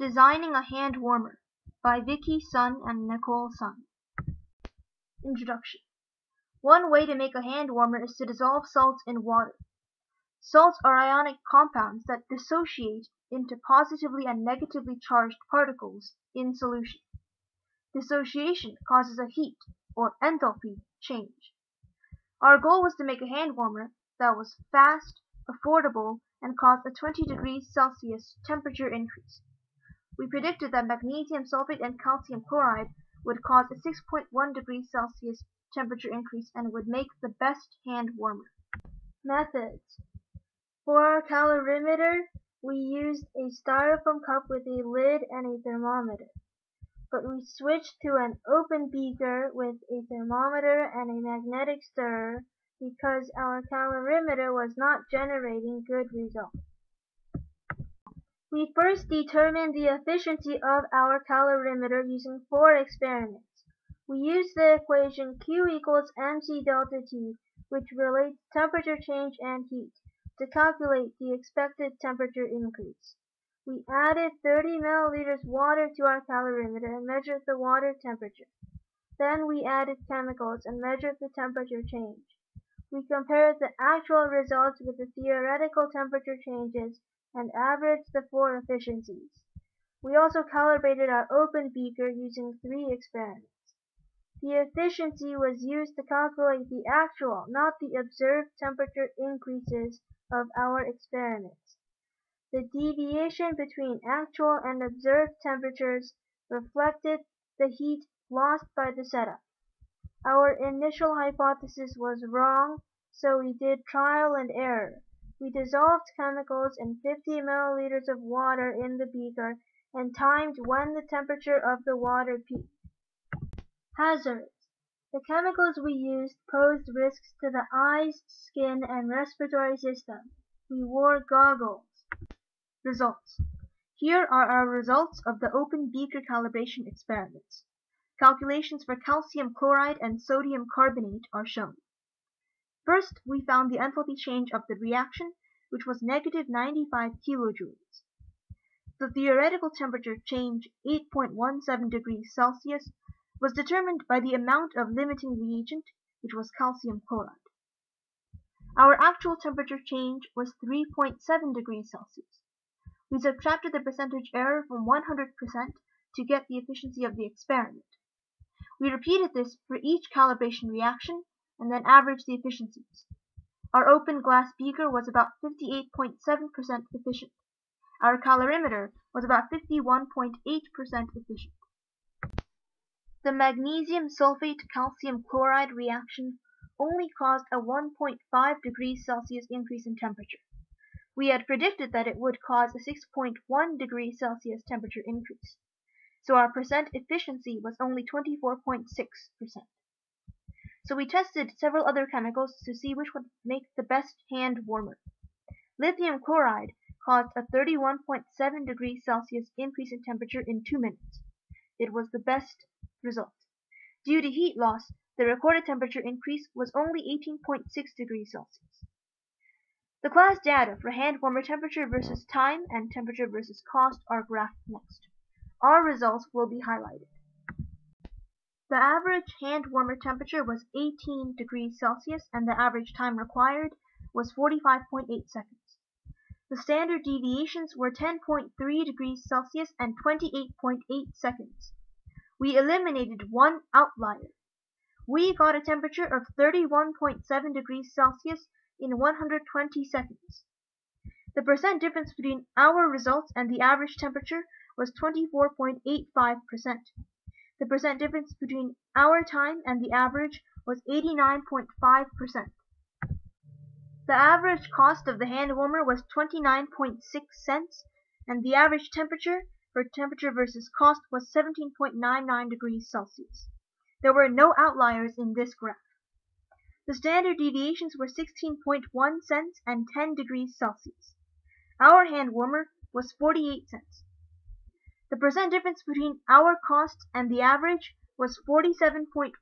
Designing a Hand Warmer by Vicky Sun and Nicole Sun. Introduction. One way to make a hand warmer is to dissolve salts in water. Salts are ionic compounds that dissociate into positively and negatively charged particles in solution. Dissociation causes a heat, or enthalpy, change. Our goal was to make a hand warmer that was fast, affordable, and caused a 20 degrees Celsius temperature increase. We predicted that magnesium sulfate and calcium chloride would cause a 6.1 degrees Celsius temperature increase and would make the best hand warmer. Methods. For our calorimeter, we used a styrofoam cup with a lid and a thermometer. But we switched to an open beaker with a thermometer and a magnetic stirrer because our calorimeter was not generating good results. We first determined the efficiency of our calorimeter using 4 experiments. We used the equation Q equals mc delta T, which relates temperature change and heat, to calculate the expected temperature increase. We added 30 milliliters water to our calorimeter and measured the water temperature. Then we added chemicals and measured the temperature change. We compared the actual results with the theoretical temperature changes and averaged the 4 efficiencies. We also calibrated our open beaker using 3 experiments. The efficiency was used to calculate the actual, not the observed temperature increases of our experiments. The deviation between actual and observed temperatures reflected the heat lost by the setup. Our initial hypothesis was wrong, so we did trial and error. We dissolved chemicals in 50 milliliters of water in the beaker and timed when the temperature of the water peaked. Hazards. The chemicals we used posed risks to the eyes, skin, and respiratory system. We wore goggles. Results. Here are our results of the open beaker calibration experiments. Calculations for calcium chloride and sodium carbonate are shown. First, we found the enthalpy change of the reaction, which was negative 95 kilojoules. The theoretical temperature change, 8.17 degrees Celsius, was determined by the amount of limiting reagent, which was calcium chloride. Our actual temperature change was 3.7 degrees Celsius. We subtracted the percentage error from 100% to get the efficiency of the experiment. We repeated this for each calibration reaction and then averaged the efficiencies. Our open glass beaker was about 58.7% efficient. Our calorimeter was about 51.8% efficient. The magnesium sulfate calcium chloride reaction only caused a 1.5 degrees Celsius increase in temperature. We had predicted that it would cause a 6.1 degrees Celsius temperature increase, so our percent efficiency was only 24.6%. So we tested several other chemicals to see which would make the best hand warmer. Lithium chloride caused a 31.7 degrees Celsius increase in temperature in 2 minutes. It was the best result. Due to heat loss, the recorded temperature increase was only 18.6 degrees Celsius. The class data for hand warmer temperature versus time and temperature versus cost are graphed next. Our results will be highlighted. The average hand warmer temperature was 18 degrees Celsius and the average time required was 45.8 seconds. The standard deviations were 10.3 degrees Celsius and 28.8 seconds. We eliminated one outlier. We got a temperature of 31.7 degrees Celsius in 120 seconds. The percent difference between our results and the average temperature was 24.85%. The percent difference between our time and the average was 89.5%. The average cost of the hand warmer was 29.6 cents, and the average temperature for temperature versus cost was 17.99 degrees Celsius. There were no outliers in this graph. The standard deviations were 16.1 cents and 10 degrees Celsius. Our hand warmer was 48 cents. The percent difference between our cost and the average was 47.4%.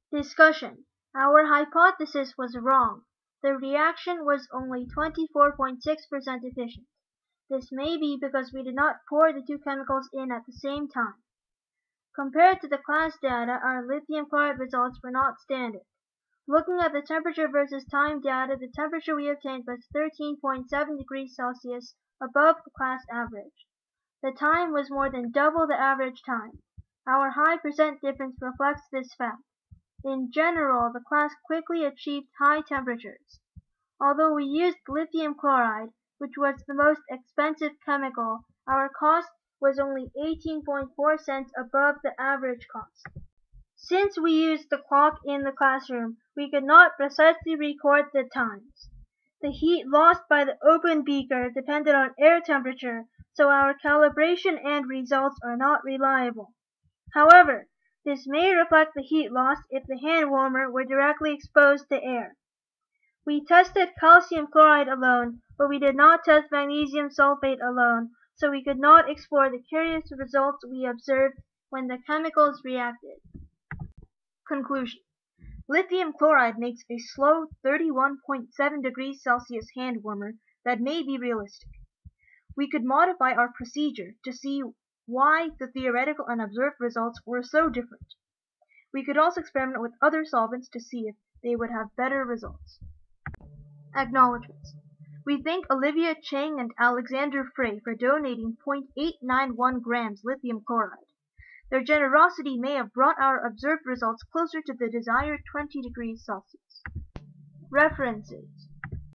Discussion. Our hypothesis was wrong. The reaction was only 24.6% efficient. This may be because we did not pour the two chemicals in at the same time. Compared to the class data, our lithium chloride results were not standard. Looking at the temperature versus time data, the temperature we obtained was 13.7 degrees Celsius above the class average. The time was more than double the average time. Our high percent difference reflects this fact. In general, the class quickly achieved high temperatures. Although we used lithium chloride, which was the most expensive chemical, our cost was only 18.4 cents above the average cost. Since we used the clock in the classroom, we could not precisely record the times. The heat lost by the open beaker depended on air temperature, so our calibration and results are not reliable. However, this may reflect the heat lost if the hand warmer were directly exposed to air. We tested calcium chloride alone, but we did not test magnesium sulfate alone, so we could not explore the curious results we observed when the chemicals reacted. Conclusion: lithium chloride makes a slow 31.7 degrees Celsius hand warmer that may be realistic. We could modify our procedure to see why the theoretical and observed results were so different. We could also experiment with other solvents to see if they would have better results. Acknowledgements. We thank Olivia Chang and Alexander Frey for donating 0.891 grams lithium chloride. Their generosity may have brought our observed results closer to the desired 20 degrees Celsius. References: